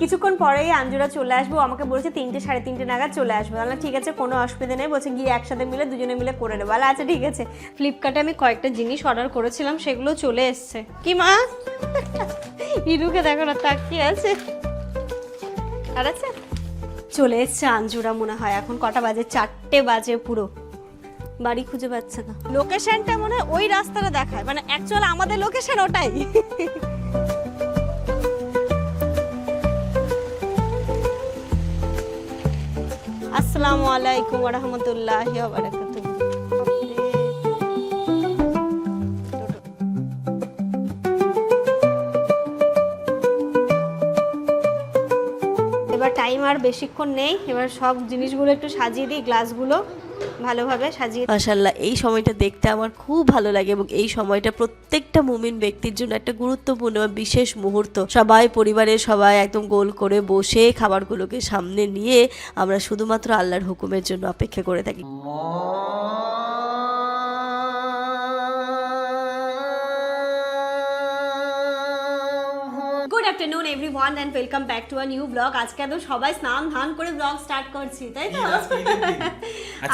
কিছুক্ষণ পরেই আঞ্জুরা চলে আসবো, আমাকে বলেছে 3টে সাড়ে 3টে নাগাদ চলে আসবো। তাহলে ঠিক আছে, কোনো অসুবিধা নেই, বলছে গিয়ে একসাথে মিলে দুজনে মিলে করে নেবো। আচ্ছা ঠিক আছে। ফ্লিপকার্টে আমি কয়েকটা জিনিস অর্ডার করেছিলাম, সেগুলো চলে এসছে। কি মা ইনুকে দেখো না তাকিয়ে আছে, আর আছে চলে এসছে আঞ্জুরা মনে হয়। এখন কটা বাজে? 4টে বাজে পুরো। বাড়ি খুঁজে পাচ্ছে না, লোকেশনটা মনে হয় ওই রাস্তাটা দেখায়, মানে অ্যাকচুয়ালি আমাদের লোকেশন ওটাই। আসসালামু আলাইকুম ওয়া রাহমাতুল্লাহি ওয়া বারাকাতুহু। এবার টাইম আর বেশিক্ষণ নেই, এবার সব জিনিসগুলো একটু সাজিয়ে দিই, গ্লাসগুলো ভালোভাবে সাজিয়ে। মাশাআল্লাহ, এই সময়টা দেখতে আমার খুব ভালো লাগে এবং এই সময়টা প্রত্যেকটা মুমিন ব্যক্তির জন্য একটা গুরুত্বপূর্ণ বিশেষ মুহূর্ত। সবাই পরিবারের সবাই একদম গোল করে বসে খাবারগুলোকে সামনে নিয়ে আমরা শুধুমাত্র আল্লাহর হুকুমের জন্য অপেক্ষা করে থাকি। Good afternoon everyone and welcome back to a new blog. আজকে একদম সবাই স্নান ধান করে ব্লগ স্টার্ট করছি, তাই তো?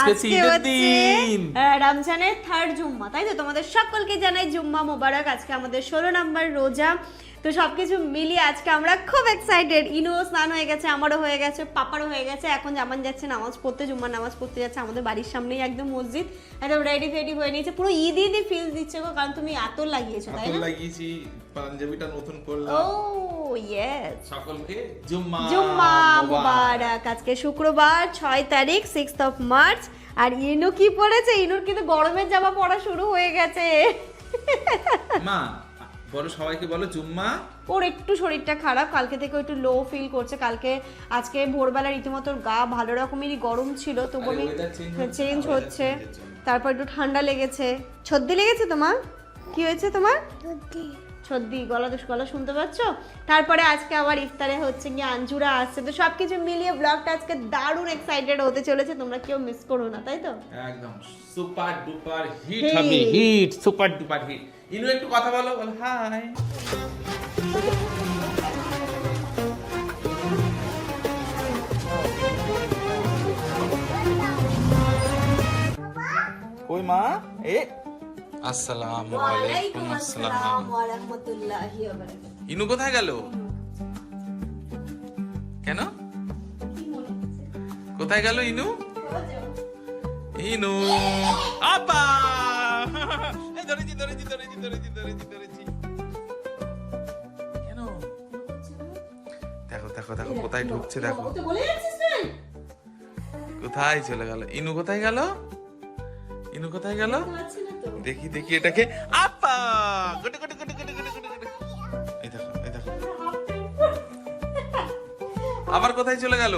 আজকে হচ্ছে রমজানের 3rd জুম্মা, তাই তো? তোমাদের সকলকে জানাই জুম্মা মোবারক। আজকে আমাদের 16 নম্বর রোজা। তো সবকিছু মিলিয়ে আজকে আমরা খুব এক্সাইটেড। ইনুও স্নান হয়ে গেছে, আমারও হয়ে গেছে, পাপারও হয়ে গেছে। এখন জামান যাচ্ছে নামাজ পড়তে, জুম্মার নামাজ পড়তে যাচ্ছে। আমাদের বাড়ির সামনেই একদম মসজিদ, একদম রেডি ফেডি হয়ে নিয়েছে। পুরো ঈদ ঈদই ফিল দিচ্ছে গো, কারণ তুমি আতর লাগিয়েছো, তাই না? লাগিয়েছি, পাঞ্জাবিটা নতুন করলাম। ও ইয়েস, সকলকে জুম্মা জুম্মা মুবারক। আজকে শুক্রবার 6 তারিখ 6th of March। আর ইনু কি পড়েছে? ইনুর কিন্তু গরমের জামা পরা শুরু হয়ে গেছে। মা বলো, সবাইকে বলো জুম্মা। ওর একটু শরীরটা খারাপ, কালকে থেকে একটু লো ফিল করছে। আজকে ভোরবেলা রীতিমতো গা ভালো রকমেরই গরম ছিল, তবু আমি চেঞ্জ হচ্ছে, তারপর একটু ঠান্ডা লেগেছে। সর্দি লেগেছে তোমার? কি হয়েছে তোমার? সর্দি, গলা শুনতে পাচ্ছ? তারপরে আজকে আবার ইফতারে হচ্ছে গিয়ে আঞ্জুরা আসছে। তো সবকিছু মিলিয়ে ব্লগটা আজকে দারুণ এক্সাইটেড হতে চলেছে, তোমরা কেউ মিস করো না, তাই তো? একদম সুপার ডুপার হিট হবে, হিট সুপার ডুপার হিট। ইনু একটু কথা বলো, বল হাই। কই মা? এ আসসালামু আলাইকুম। আসসালাম ওয়া রাহমাতুল্লাহি ওয়া বারাকাতুহু। ইনু কোথায় গেল? কেন কোথায় গেল ইনু? ইনু আপা, এই ধরেছি। কেন? দেখো কোথায় ঢুকছে, দেখো কোথায় চলে গেল। ইনু কোথায় গেল? দেখি এটাকে। আপা গুটি। এই দেখো আবার কোথায় চলে গেল?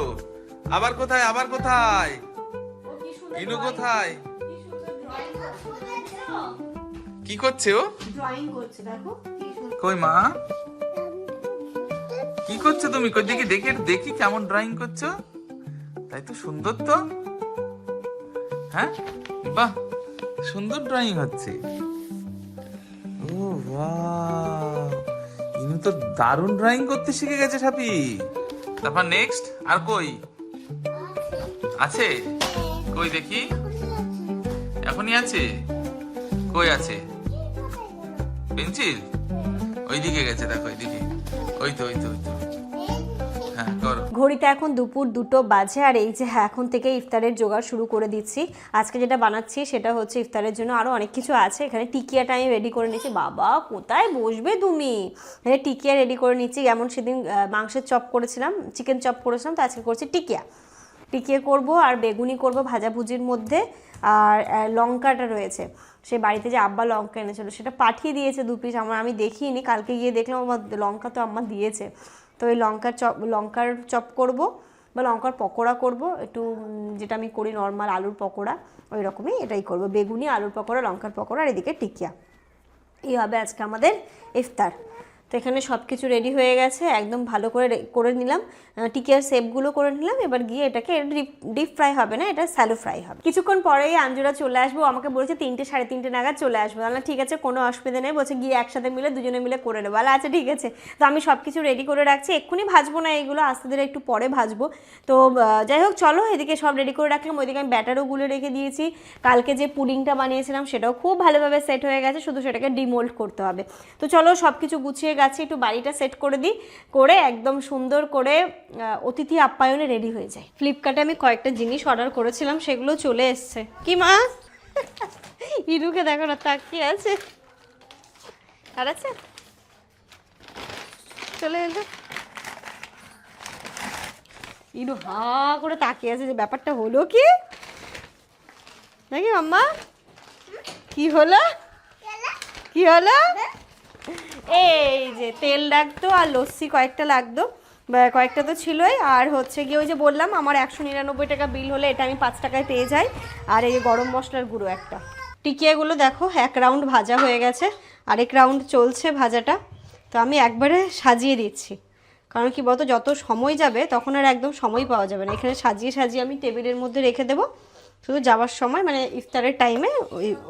আবার কোথায়? ইনু কোথায়? কি করছে ও? ড্রয়িং করছে, দেখো। কই মা, কি করছো তুমি? কই দেখি কেমন ড্রয়িং করছো। তাই তো, সুন্দর তো। হ্যাঁ, বাহ, সুন্দর ড্রয়িং হচ্ছে। ও ওয়াও, ইনু তো দারুণ ড্রয়িং করতে শিখে গেছে সাপি। তারপর নেক্সট আর কই আছে? কই দেখি, এখনই আছে? কই আছে পেন্সিল? ওইদিকে গেছে, দেখো ওইদিকে। ওই তো হ্যাঁ করো। ঘড়িতে এখন দুপুর 2টো বাজে, আর এই যে এখন থেকে ইফতারের জোগাড় শুরু করে দিচ্ছি। আজকে যেটা বানাচ্ছি সেটা হচ্ছে ইফতারের জন্য আরও অনেক কিছু আছে। এখানে টিকিয়াটা আমি রেডি করে নিচ্ছি। বাবা কোথায় বসবে তুমি? এখানে টিকিয়া রেডি করে নিচ্ছি। যেমন সেদিন মাংসের চপ করেছিলাম, চিকেন চপ করেছিলাম, তো আজকে করছি টিকিয়া করব। আর বেগুনি করব ভাজাভুজির মধ্যে। আর লঙ্কাটা রয়েছে, সে বাড়িতে যে আব্বা লঙ্কা এনেছিল সেটা পাঠিয়ে দিয়েছে 2 পিস। আমি দেখিনি, কালকে গিয়ে দেখলাম আমার লঙ্কা তো আম্মা দিয়েছে। তো এই লঙ্কার চপ করব বা লঙ্কার পকোড়া করব, একটু যেটা আমি করি নর্মাল আলুর পকোড়া, ওই রকমই এটাই করব। বেগুনি, আলুর পকোড়া, লঙ্কার পকোড়া, আর এদিকে টিকিয়া। এই হবে আজকে আমাদের ইফতার। তো এখানে সব কিছু রেডি হয়ে গেছে, একদম ভালো করে করে নিলাম, টিকিয়ার শেপগুলো করে নিলাম। এবার গিয়ে এটাকে ডিপ ফ্রাই হবে না, এটা স্যালো ফ্রাই হবে। কিছুক্ষণ পরেই আঞ্জুরা চলে আসবো, আমাকে বলেছে 3টে 3:30 নাগাদ চলে আসবো। তাহলে ঠিক আছে, কোনো অসুবিধা নেই, বলছে গিয়ে একসাথে মিলে দুজনে মিলে করে নেবো। বলে আচ্ছা ঠিক আছে। তো আমি সব কিছু রেডি করে রাখছি, এক্ষুনি ভাজবো না এইগুলো, আস্তে ধীরে একটু পরে ভাজবো। তো যাই হোক চলো, এদিকে সব রেডি করে রাখলাম, ওইদিকে আমি ব্যাটারও গুলে রেখে দিয়েছি। কালকে যে পুডিংটা বানিয়েছিলাম সেটাও খুব ভালোভাবে সেট হয়ে গেছে, শুধু সেটাকে ডিমোল্ড করতে হবে। তো চলো সব কিছু গুছিয়ে গেছে, একটু বাড়িটা সেট করে দিই, করে একদম সুন্দর করে অতিথি আপ্যায়নে রেডি হয়ে যায়। ফ্লিপকার্টে আমি কয়েকটা জিনিস অর্ডার করেছিলাম, সেগুলো চলে এসছে। কি মা ইরুকে দেখো না, তাকিয়ে আছে, আর আছে চলে এলো। ইরু হা করে তাকিয়ে আছে, যে ব্যাপারটা হলো কি নাকি আম্মা, কি হলো কি হলো? এই যে তেল লাগতো আর লস্যি কয়েকটা লাগতো, কয়েকটা তো ছিলই। আর হচ্ছে গিয়ে ওই যে বললাম আমার 199 টাকা বিল হলে এটা আমি 5 টাকায় পেয়ে যাই। আর এই গরম মশলার গুঁড়ো একটা। টিকিয়াগুলো দেখো 1 রাউন্ড ভাজা হয়ে গেছে, আরেক রাউন্ড চলছে ভাজাটা। তো আমি একবারে সাজিয়ে দিচ্ছি, কারণ কি বলতো, যত সময় যাবে তখন আর একদম সময় পাওয়া যাবে না। এখানে সাজিয়ে সাজিয়ে আমি টেবিলের মধ্যে রেখে দেবো, শুধু যাওয়ার সময় মানে ইফতারের টাইমে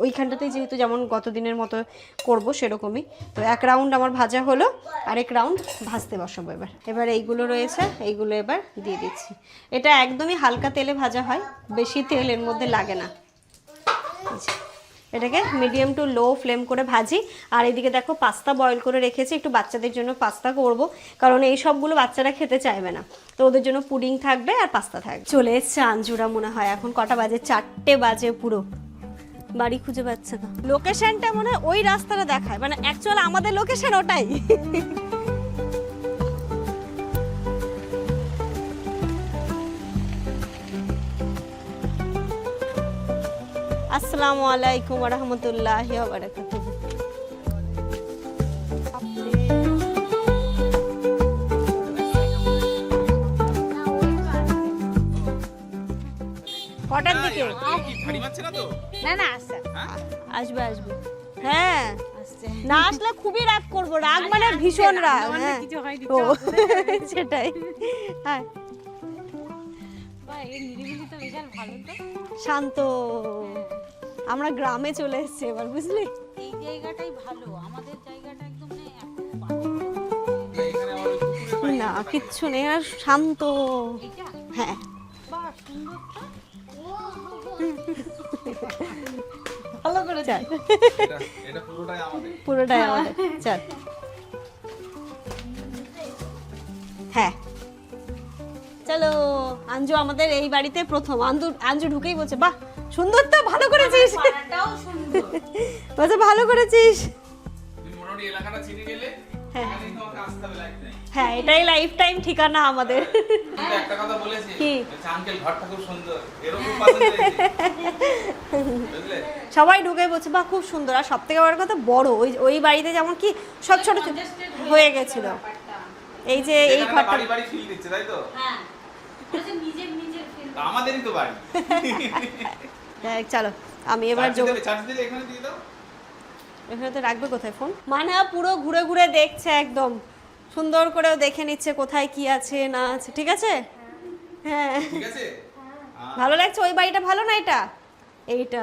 ওইখানটাতেই যেহেতু যেমন গত দিনের মতো করব সেরকমই। তো 1 রাউন্ড আমার ভাজা হলো, আরেক রাউন্ড ভাজতে বসাবো। এবার এইগুলো রয়েছে, এইগুলো এবার দিয়ে দিচ্ছি। এটা একদমই হালকা তেলে ভাজা হয়, বেশি তেল এর মধ্যে লাগে না। এটাকে মিডিয়াম টু লো ফ্লেম করে ভাজি। আর এদিকে দেখো পাস্তা বয়েল করে রেখেছি, একটু বাচ্চাদের জন্য পাস্তা করব, কারণ এই সবগুলো বাচ্চারা খেতে চাইবে না। তো ওদের জন্য পুডিং থাকবে আর পাস্তা থাকবে। চলে এসছে আঞ্জুরা মনে হয়, এখন কটা বাজে? 4টে বাজে পুরো। বাড়ি খুঁজে পাচ্ছে না, লোকেশনটা মনে হয় ওই রাস্তাটা দেখায়, মানে অ্যাকচুয়াল আমাদের লোকেশন ওটাই। আসসালামু আলাইকুম ওয়া রাহমাতুল্লাহি ওয়া বারাকাতুহু। কটার দিকে? না না আসছে, আসবে আসবে। হ্যাঁ না আসলে খুবই রাগ করবো, রাগ মানে ভীষণ রাগ। হ্যাঁ কিছু হয়নি, ও সেটাই। হ্যাঁ এই নিরিবিলি তো বিশাল ভালো তো। শান্ত, আমরা গ্রামে চলে এসেছি এবার, বুঝলি? এই জায়গাটাই ভালো, আমাদের জায়গাটা একদম না কিচ্ছু নেই, আর শান্ত। হ্যাঁ বাহ সুন্দর তো, ভালো করে চল, এটা পুরোটাই আমাদের। পুরোটাই আমাদের। চল হ্যাঁ চলো। আঞ্জু আমাদের এই বাড়িতে প্রথম। আঞ্জু ঢুকেই বলছে বাহ সুন্দর তো, ভালো করেছিস। পাড়াটাও সুন্দর। বলছে ভালো করেছিস। তুমি মোটামুটি এলাকাটা চিনে গেলে হ্যাঁ এখানেই তোমাকে আসতে হবে লাইফ টাইম। হ্যাঁ এটাই লাইফ টাইম ঠিকানা আমাদের। কিন্তু একটা কথা বলেছি, কি? আঙ্কেল ঘরটা খুব সুন্দর, এরকম পছন্দ হয়েছে বুঝলে? সবাই ঢুকে বলছে বাহ খুব সুন্দর। আর সব থেকে বড় কথা বড়, ওই বাড়িতে যেমন কি সব ছোট ছোট হয়ে গেছিল, এই যে এই এখানে ঘরটা। বাড়ি বাড়ি ফিল দিচ্ছে তাই তো? হ্যাঁ এটা নিজের ফিল। আমাদেরই তো বাড়ি। হ্যাঁ চলো আমি এবার চার্জ দিলে এখানে দিয়ে দাও। এখানে তো রাখবে কোথায় ফোন? মানে পুরো ঘুরে ঘুরে দেখছে, একদম সুন্দর করেও দেখে নিচ্ছে কোথায় কি আছে না আছে। ঠিক আছে হ্যাঁ ঠিক আছে। ভালো লাগছে। ওই বাড়িটা ভালো না এটা? এইটা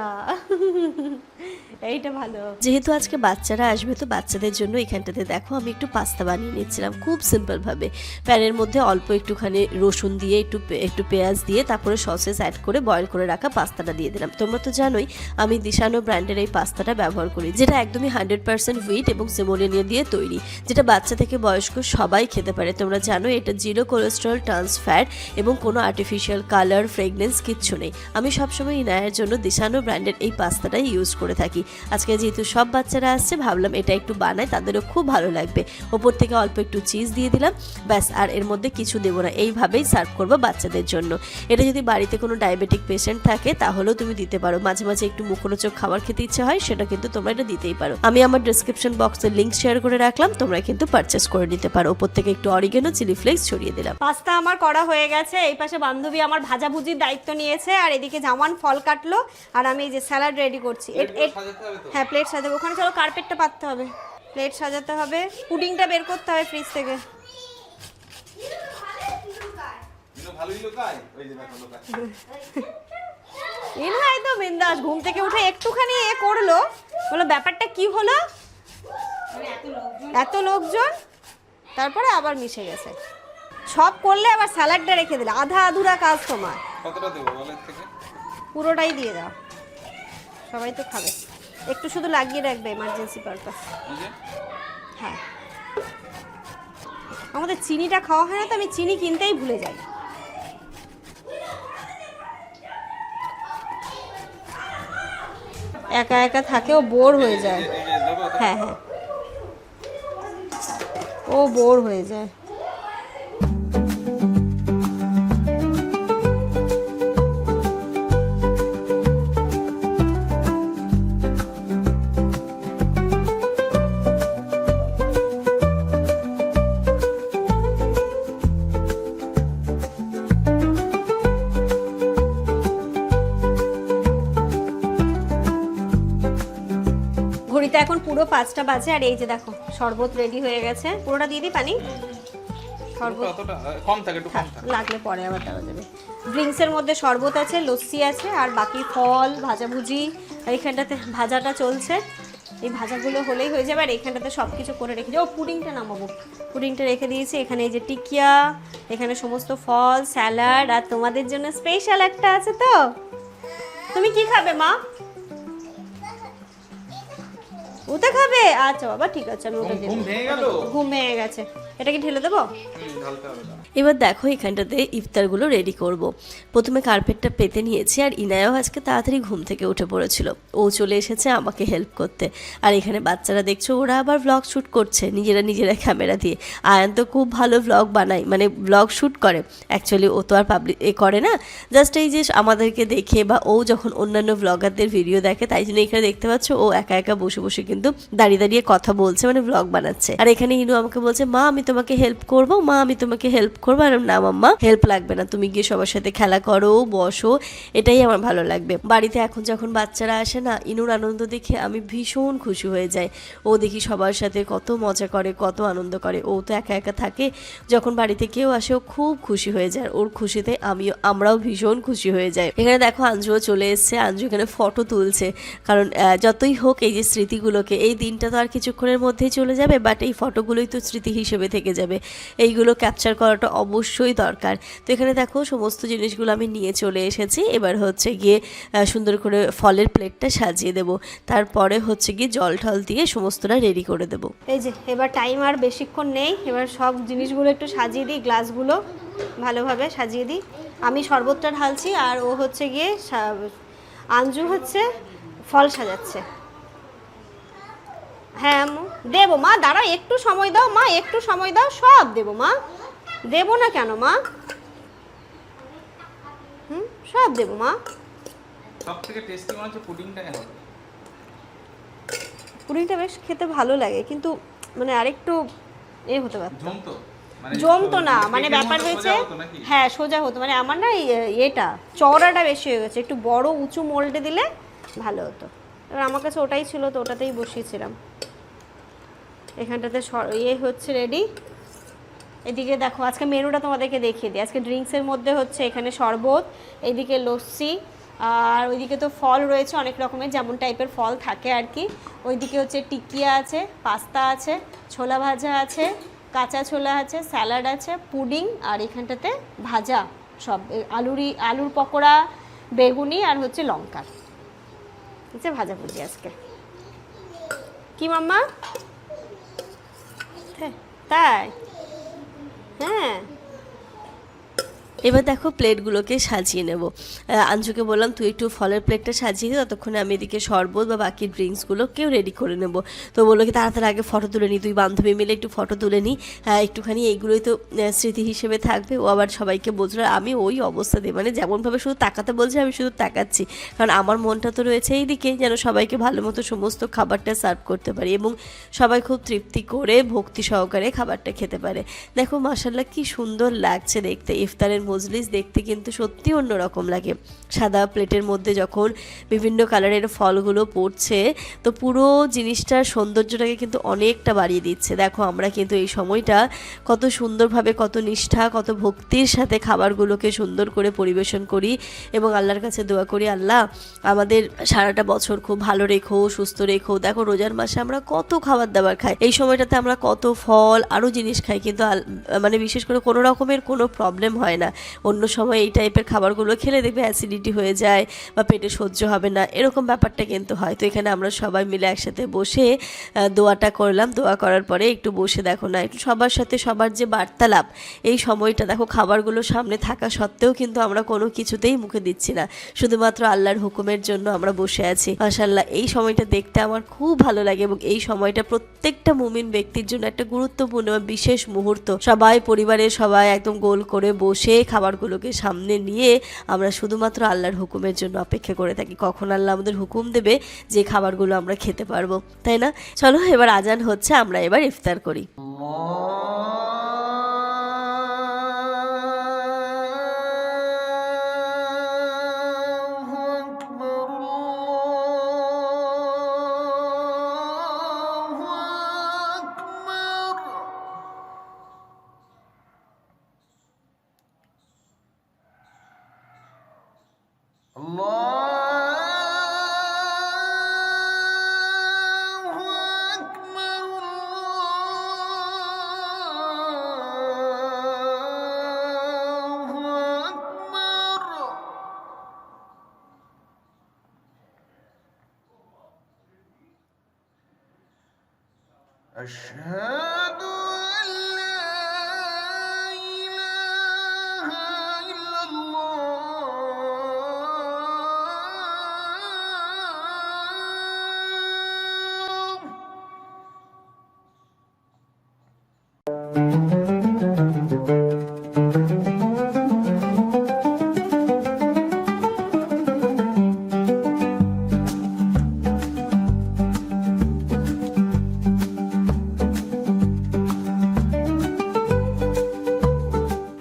এইটা ভালো। যেহেতু আজকে বাচ্চারা আসবে তো বাচ্চাদের জন্য এখানটাতে দেখো আমি একটু পাস্তা বানিয়ে নিচ্ছিলাম খুব সিম্পলভাবে। প্যানের মধ্যে অল্প একটুখানি রসুন দিয়ে একটু পেঁয়াজ দিয়ে তারপরে সসেস অ্যাড করে বয়েল করে রাখা পাস্তাটা দিয়ে দিলাম। তোমরা তো জানোই আমি দিশানো ব্র্যান্ডের এই পাস্তাটা ব্যবহার করি, যেটা একদমই 100% হুইট এবং সেমোলিনা দিয়ে তৈরি, যেটা বাচ্চা থেকে বয়স্ক সবাই খেতে পারে। তোমরা জানো এটা 0 কোলেস্ট্রল, ট্রান্স ফ্যাট এবং কোনো আর্টিফিশিয়াল কালার ফ্রেগনেন্স কিচ্ছু নেই। আমি সবসময় ইনায়ের জন্য দিশানো ব্র্যান্ডের এই পাস্তাটাই ইউজ করে থাকি। আজকে যেহেতু সব বাচ্চারা আসছে ভাবলাম এটা একটু বানাই, তাদেরও খুব ভালো লাগবে। ওপর থেকে অল্প একটু চিজ দিয়ে দিলাম, ব্যাস আর এর মধ্যে কিছু দেবো না। এইভাবেই সার্ভ করবো বাচ্চাদের জন্য। এটা যদি বাড়িতে কোনো ডায়াবেটিক পেশেন্ট থাকে তাহলেও তুমি দিতে পারো। মাঝে মাঝে একটু মুখরোচক খাবার খেতে ইচ্ছে হয় সেটা কিন্তু তোমরা এটা দিতেই পারো। আমি আমার ডেসক্রিপশন বক্সে লিঙ্ক শেয়ার করে রাখলাম, তোমরা কিন্তু পারচেস করে নিতে পারো। ওপর থেকে একটু অরিগেনো, চিলি ফ্লেক্স ছড়িয়ে দিলাম। পাস্তা আমার করা হয়ে গেছে। এই পাশে বান্ধবী আমার ভাজাভুজির দায়িত্ব নিয়েছে, আর এদিকে জামান ফল কাটলো, আর আমি এই যে স্যালাড রেডি করছি। সাজাতে হবে তো। হ্যাঁ প্লেট সাজাবো। ওখানে চলো কার্পেটটা পাততে হবে। প্লেট সাজাতে হবে, পুডিংটা বের করতে হবে ফ্রিজ থেকে। ভালোই লোকায়, ওই যে দেখো লোকায়। ইনু একদম বিন্দাস, ঘুম থেকে উঠে একটুখানি এ করলো, বলো ব্যাপারটা কি হলো, এত লোকজন, তারপরে আবার মিশে গেছে। সব করলে আবার স্যালাডটা রেখে দিলে, আধা আধুরা কাজ তোমার। কতটা দেবো বলের থেকে? পুরোটাই দিয়ে দাও, সবাই তো খাবে। একটু শুধু লাগিয়ে রাখবে এমার্জেন্সি পারপাস। এই যে হ্যাঁ, আমাদের চিনিটা খাওয়া হয় না তো, আমি চিনি কিনতেই ভুলে যাই। একা একা থাকেও বোর হয়ে যায়। এই যে দেবো তো? হ্যাঁ হ্যাঁ, ও বোর হয়ে যায়। ঘড়িতে এখন পুরো 5টা বাজে, আর এই যে দেখো শরবত রেডি হয়ে গেছে। পুরোটা দিয়ে দিই পানি, শরবত অতটা কম থাকে, একটু কম থাকে। লাগলে পরে আবার দেওয়া যাবে। ড্রিঙ্কসের মধ্যে শরবত আছে, লস্যি আছে, আর বাকি ফল ভাজাভুজি। আর এইখানটাতে ভাজাটা চলছে, এই ভাজাগুলো হলেই হয়ে যাবে। আর এইখানটাতে সব কিছু করে রেখে ও পুডিংটা নামাবো, পুডিংটা রেখে দিয়েছি। এখানে এই যে টিকিয়া, এখানে সমস্ত ফল, স্যালাড, আর তোমাদের জন্য স্পেশাল একটা আছে। তো তুমি কি খাবে মা? ওটা খাবে? আচ্ছা বাবা ঠিক আছে, আমি ওটা দিয়ে ঘুম দেবো। ভেঙে গেল? ঘুম ভেঙে গেছে, এটা কি ঢেলে দেবো? ঢালতে হবে না। এবার দেখো এখানটাতে ইফতারগুলো রেডি করব। প্রথমে কার্পেটটা পেতে নিয়েছি, আর ইনায়াও আজকে তাড়াতাড়ি ঘুম থেকে উঠে পড়েছিল, ও চলে এসেছে আমাকে হেল্প করতে। আর এখানে বাচ্চারা দেখছো ওরা আবার ব্লগ শ্যুট করছে নিজেরা ক্যামেরা দিয়ে। আয়ান তো খুব ভালো ব্লগ বানায়, মানে ব্লগ শ্যুট করে। অ্যাকচুয়ালি ও তো আর পাবলিক করে না, জাস্ট এই যে আমাদেরকে দেখে বা ও যখন অন্যান্য ব্লগারদের ভিডিও দেখে, তাই জন্য এখানে দেখতে পাচ্ছ ও একা একা বসে বসে কিন্তু দাঁড়িয়ে কথা বলছে, মানে ব্লগ বানাচ্ছে। আর এখানে ইনু আমাকে বলছে মা আমি তোমাকে হেল্প করবো, মা আমি তোমাকে হেল্প করবো। আর না মাম্মা হেল্প লাগবে না, তুমি গিয়ে সবার সাথে খেলা করো, বসো, এটাই আমার ভালো লাগবে। বাড়িতে এখন যখন বাচ্চারা আসে না, ইনুর আনন্দ দেখে আমি ভীষণ খুশি হয়ে যাই। ও দেখি সবার সাথে কত মজা করে, কত আনন্দ করে। ও তো একা একা থাকে, যখন বাড়িতে কেউ আসে ও খুব খুশি হয়ে যায়। ওর খুশিতে আমরাও ভীষণ খুশি হয়ে যাই। এখানে দেখো আঞ্জুও চলে এসছে, আঞ্জু এখানে ফটো তুলছে, কারণ যতই হোক এই যে স্মৃতিগুলোকে, এই দিনটা তো আর কিছুক্ষণের মধ্যেই চলে যাবে, বাট এই ফটোগুলোই তো স্মৃতি হিসেবে থেকে যাবে, এইগুলো ক্যাপচার করাটা অবশ্যই দরকার। তো এখানে দেখো সমস্ত জিনিসগুলো আমি নিয়ে চলে এসেছি। এবার হচ্ছে গিয়ে সুন্দর করে ফলের প্লেটটা সাজিয়ে দেব, তারপরে হচ্ছে গিয়ে জল ঠল দিয়ে সমস্তটা রেডি করে দেব। এই যে এবার টাইম আর বেশিক্ষণ নেই, এবার সব জিনিসগুলো একটু সাজিয়ে দিই, গ্লাসগুলো ভালোভাবে সাজিয়ে দিই। আমি শরবতটা ঢালছি, আর ও হচ্ছে গিয়ে আঞ্জু হচ্ছে ফল সাজাচ্ছে। হ্যাঁ আম্মু দেবো মা, দাঁড়াও একটু সময় দাও মা, একটু সময় দাও, সব দেবো মা, দেবো না কেন মা, সব দেবো মা। সব থেকে টেস্টি মনে হচ্ছে পুডিংটাই হবে। পুডিংটা বেশ খেতে ভালো লাগে, কিন্তু মানে আরেকটু হতে পারত। জমতো মানে জমতো না, মানে কেকের ব্যাপার মতো হয়েছে সোজা হতো নাকি? হ্যাঁ সোজা হতো, মানে আমার না এটা চওড়াটা বেশি হয়ে গেছে, একটু বড় উঁচু মোল্ডে দিলে ভালো হতো। এবার আমার কাছে ওটাই ছিল, তো ওটাতেই বসিয়েছিলাম। এখানটাতে হচ্ছে রেডি। এদিকে দেখো আজকে মেনুটা তোমাদেরকে দেখিয়ে দিই। আজকে ড্রিঙ্কসের মধ্যে হচ্ছে এখানে শরবত, এইদিকে লস্যি, আর ওইদিকে তো ফল রয়েছে অনেক রকমের, যেমন টাইপের ফল থাকে আর কি। ওইদিকে হচ্ছে টিকিয়া আছে, পাস্তা আছে, ছোলা ভাজা আছে, কাঁচা ছোলা আছে, স্যালাড আছে, পুডিং, আর এখানটাতে ভাজা সব আলুর পকোড়া, বেগুনি, আর হচ্ছে লঙ্কা, হচ্ছে ভাজাভুজি আজকে। কি মাম্মা? তাই? হ্যাঁ। এবার দেখো প্লেটগুলোকে সাজিয়ে নেব। আঞ্জুকে বললাম তুই একটু ফলের প্লেটটা সাজিয়ে দিই, ততক্ষণে আমি এদিকে শরবত বা বাকি ড্রিঙ্কসগুলোকেও রেডি করে নেব। তো বললো কি তাড়াতাড়ি আগে ফটো তুলে নিই, তুই বান্ধবী মিলে একটু ফটো তুলে নিই, একটুখানি এইগুলোই তো স্মৃতি হিসেবে থাকবে। ও আবার সবাইকে বলছিল, আমি ওই অবস্থা দিই, মানে যেমনভাবে শুধু তাকাতে বলছে আমি শুধু তাকাচ্ছি, কারণ আমার মনটা তো রয়েছে এইদিকে, যেন সবাইকে ভালো মতো সমস্ত খাবারটা সার্ভ করতে পারি এবং সবাই খুব তৃপ্তি করে ভক্তি সহকারে খাবারটা খেতে পারে। দেখো মাশাআল্লাহ কি সুন্দর লাগছে দেখতে। ইফতারের মজলিস দেখতে কিন্তু সত্যি অন্যরকম লাগে। সাদা প্লেটের মধ্যে যখন বিভিন্ন কালারের ফলগুলো পড়ছে তো পুরো জিনিসটার সৌন্দর্যটাকে কিন্তু অনেকটা বাড়িয়ে দিচ্ছে। দেখো আমরা কিন্তু এই সময়টা কত সুন্দরভাবে, কত নিষ্ঠা, কত ভক্তির সাথে খাবারগুলোকে সুন্দর করে পরিবেশন করি এবং আল্লাহর কাছে দোয়া করি, আল্লাহ আমাদের সারাটা বছর খুব ভালো রেখো, সুস্থ রেখো। দেখো রোজার মাসে আমরা কত খাবার দাবার খাই, এই সময়টাতে আমরা কত ফল আরও জিনিস খাই, কিন্তু মানে বিশেষ করে কোনো রকমের কোনো প্রবলেম হয় না। অন্য সময় এই টাইপের খাবারগুলো খেলে দেখবে অ্যাসিডিটি হয়ে যায় বা পেটে সহ্য হবে না, এরকম ব্যাপারটা কিন্তু হয়। তো এখানে আমরা সবাই মিলে একসাথে বসে দোয়াটা করলাম। দোয়া করার পরে একটু বসে দেখো না, একটু সবার সাথে সবার যে বার্তালাপ, এই সময়টা দেখো খাবারগুলো সামনে থাকা সত্ত্বেও কিন্তু আমরা কোনো কিছুতেই মুখে দিচ্ছি না, শুধুমাত্র আল্লাহর হুকুমের জন্য আমরা বসে আছি। মাশাআল্লাহ, এই সময়টা দেখতে আমার খুব ভালো লাগে এবং এই সময়টা প্রত্যেকটা মুমিন ব্যক্তির জন্য একটা গুরুত্বপূর্ণ বিশেষ মুহূর্ত। সবাই পরিবারের সবাই একদম গোল করে বসে খাবারগুলোকে সামনে নিয়ে আমরা শুধুমাত্র আল্লাহর হুকুমের জন্য অপেক্ষা করে থাকি, কখন আল্লাহ আমাদের হুকুম দেবে যে খাবারগুলো আমরা খেতে পারবো, তাই না? চলো এবার আজান হচ্ছে, আমরা এবার ইফতার করি। أشهد أن لا إله إلا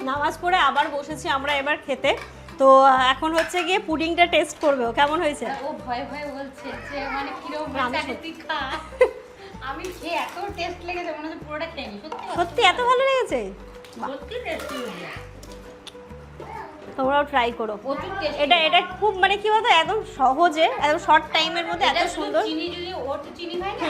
নামাজ পড়ে আবার বসেছি আমরা এবার খেতে। তো এখন হচ্ছে গিয়ে পুডিংটা টেস্ট করবে, ও কেমন হয়েছে? ও ভয় ভয় বলছে যে মানে কিরকম আমি হয়েছে তুই খা। আমি খেয়ে এত টেস্ট লেগেছে মনে হচ্ছে পুরোটা খেয়ে নি। সত্যি এত ভালো লেগেছে? সত্যি টেস্টি হয়েছে। তোমরাও ট্রাই করো। প্রচুর টেস্টি। এটা খুব মানে কি বলতো, একদম সহজে, একদম শর্ট টাইমের মধ্যে এত সুন্দর। চিনি যদি ওর তো চিনি হয় না,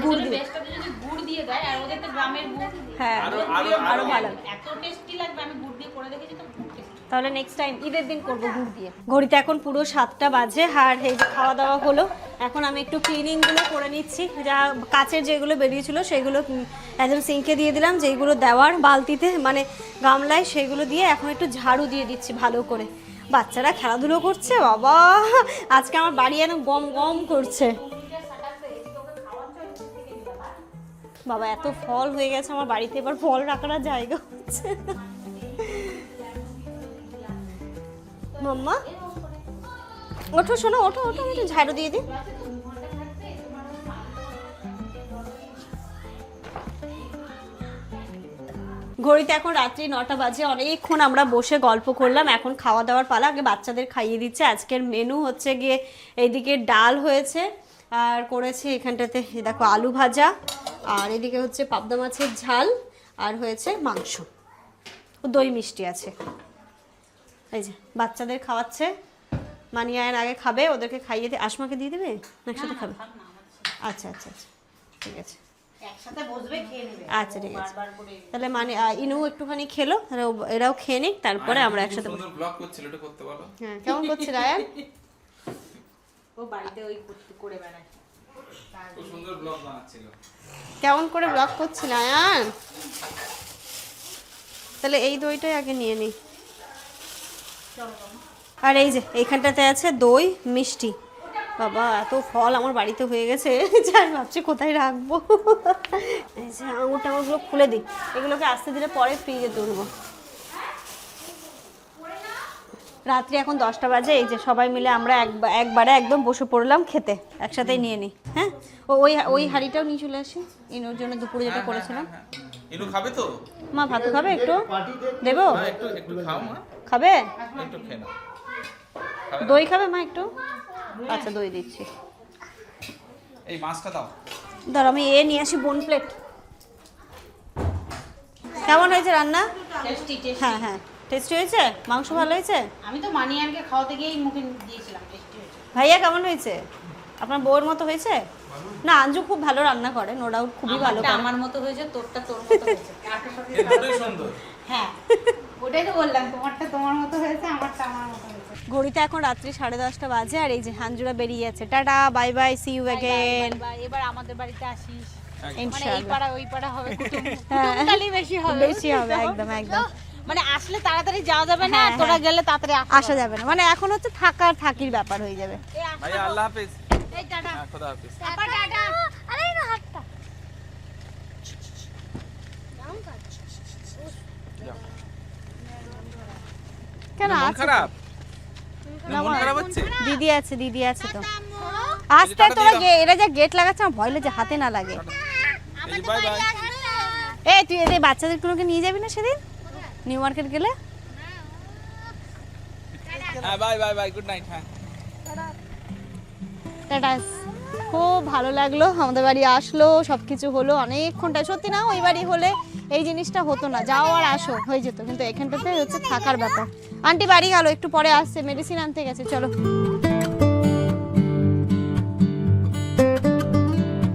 গুড় দিয়ে বেস্টটাতে যদি গুড় দিয়ে দেয়, আর ওদের তো গ্রামের গুড়, হ্যাঁ আরো ভালো। এত টেস্টি লাগবে। আমি গুড় দিয়ে করে দেখেছি তো খুব টেস্টি। তাহলে নেক্সট টাইম ঈদের দিন করবো গুড় দিয়ে। ঘড়িতে এখন পুরো 7টা বাজে, আর এই যে খাওয়া দাওয়া হলো। এখন আমি একটু ক্লিনিংগুলো করে নিচ্ছি, যা কাচের যেগুলো বেরিয়েছিল সেগুলো একদম সিঙ্কে দিয়ে দিলাম, যেগুলো দেওয়ার বালতিতে মানে গামলায় সেগুলো দিয়ে এখন একটু ঝাড়ু দিয়ে দিচ্ছি ভালো করে। বাচ্চারা খেলাধুলো করছে, বাবা আজকে আমার বাড়ি একদম গম গম করছে। বাবা এত ফল হয়ে গেছে আমার বাড়িতে, এবার ফল রাখার জায়গা হচ্ছে। মাম্মা ওঠো, শোনো ওঠো ওঠো, আমি একটু ঝাড়ু দিয়ে দিই। ঘড়িতে এখন রাত্রি 9টা বাজে, অনেকক্ষণ আমরা বসে গল্প করলাম। এখন খাওয়া দাওয়ার পালা, আগে বাচ্চাদের খাইয়ে দিচ্ছে। আজকের মেনু হচ্ছে গিয়ে এইদিকে ডাল হয়েছে, আর করেছে এখানটাতে দেখো আলু ভাজা, আর এদিকে হচ্ছে পাবদা মাছের ঝাল, আর হয়েছে মাংস, দই মিষ্টি আছে। এই যে বাচ্চাদের খাওয়াচ্ছে, মানিয়ায়ন আগে খাবে, ওদেরকে খাইয়ে দিয়ে আসমাকে দিয়ে দেবে না একসাথে খাবে? আচ্ছা আচ্ছা আচ্ছা ঠিক আছে, একসাথে বসবে খেয়ে নেবে। আচ্ছা ঠিক আছে। তাহলে মানে ইনু একটুখানি খেলো, তাহলে এরাও খেয়ে নিক, তারপরে আমরা একসাথে সুন্দর ব্লগ করছিল, এটা করতে বলো। হ্যাঁ কেমন করছে রায়ান? ও বাড়িতে ওই করে বেড়ায়। খুব সুন্দর ব্লগ বানাচ্ছিল। কেমন করে ব্লগ করছি রায়ান? তাহলে এই দইটাই আগে নিয়ে নিই। আর এই যে এইখানটাতে আছে দই মিষ্টি। বাবা এত ফল আমার বাড়িতে হয়ে গেছে, যাই ভাবছি কোথায় রাখবো। এই যে আঙুর টাঙুরগুলো খুলে দিই, এগুলোকে আস্তে ধীরে পরে ফ্রিজে তুলবো। রাত্রি এখন 10টা বাজে, এই যে সবাই মিলে আমরা একবারে একদম বসে পড়লাম খেতে, একসাথেই নিয়ে নিই। হ্যাঁ ওই হাঁড়িটাও নিয়ে চলে আসি, ইনোর জন্য দুপুরে যেটা করেছিলাম। ইনু খাবে তো? মা ভাত খাবে একটু? দেবো? মা একটু একটু খাও মা, খাবে? একটু খেয়ে নাও। দই খাবে মা একটু? আচ্ছা দই দিচ্ছি। এই মাছটা দাও। ধর আমি নিয়ে আসি বোন প্লেট। কেমন হয়েছে রান্না? Tasty tasty. হ্যাঁ হ্যাঁ টেস্টি হয়েছে? মাংস ভালো হয়েছে? আমি তো মানিয়ানকে খাওয়াতে গিয়েই মুখে দিয়েছিলাম, টেস্টি হয়েছে। ভাইয়া কেমন হয়েছে? আপনার বউয়ের মতো হয়েছে? না আঞ্জু খুব ভালো রান্না করে, নো ডাউট খুবই ভালো আমারটা করে। আমার মতো হয়েছে, তোরটা তোর মতো হয়েছে। এই দুটোই সুন্দর। হ্যাঁ ওটাই তো বললাম, তোমারটা তোমার মতো হয়েছে, আমারটা আমার মতো হয়েছে। ঘড়িতে এখন রাত্রি 10:30 বাজে আর এই যে হাঞ্জুরা বেরিয়ে যাচ্ছে। Tata bye bye, see you again. এবার আমাদের বাড়িতে আসিস, মানে এই ইনশাআল্লাহ পাড়া ওই পাড়া হবে, কুটুমটালি বেশি হবে, বেশি হবে, একদম একদম। মানে আসলে তাড়াতাড়ি যাওয়া যাবে না, হ্যাঁ, তোরা হ্যাঁ। গেলে তাড়াতাড়ি আসা যাবে না, মানে এখন হচ্ছে থাকির ব্যাপার হয়ে যাবে। ভাইয়া আল্লাহ হাফেজ। এই টাটা। হ্যাঁ, খোদা হাফেজ। আপা টাটা। আরে না হাতটা কেন মন আছে? খারাপ? না, মন খারাপ হচ্ছে? দিদি আছে তো। টাটা আস্তে দিয়ে তোরা দাও। এরা যা গেট লাগাচ্ছে আমার ভয় লাগছে হাতে না লাগে। এই বাই বাই। এই তুই এদের বাচ্চাদেরগুলোকে নিয়ে যাবি না সেদিন নিউ মার্কেট গেলে? হ্যাঁ bye bye bye, good night. হ্যাঁ টাটা। খুব ভালো লাগলো, আমাদের বাড়ি আসলো, সবকিছু হলো অনেকক্ষণটা। সত্যি না ওই বাড়ি হলে এই জিনিসটা হতো না, যাও আর আসো হয়ে যেত, কিন্তু এখানটাতে হচ্ছে থাকার ব্যাপার। আন্টি বাড়ি গেল, একটু পরে আসছে, মেডিসিন আনতে গেছে। চলো।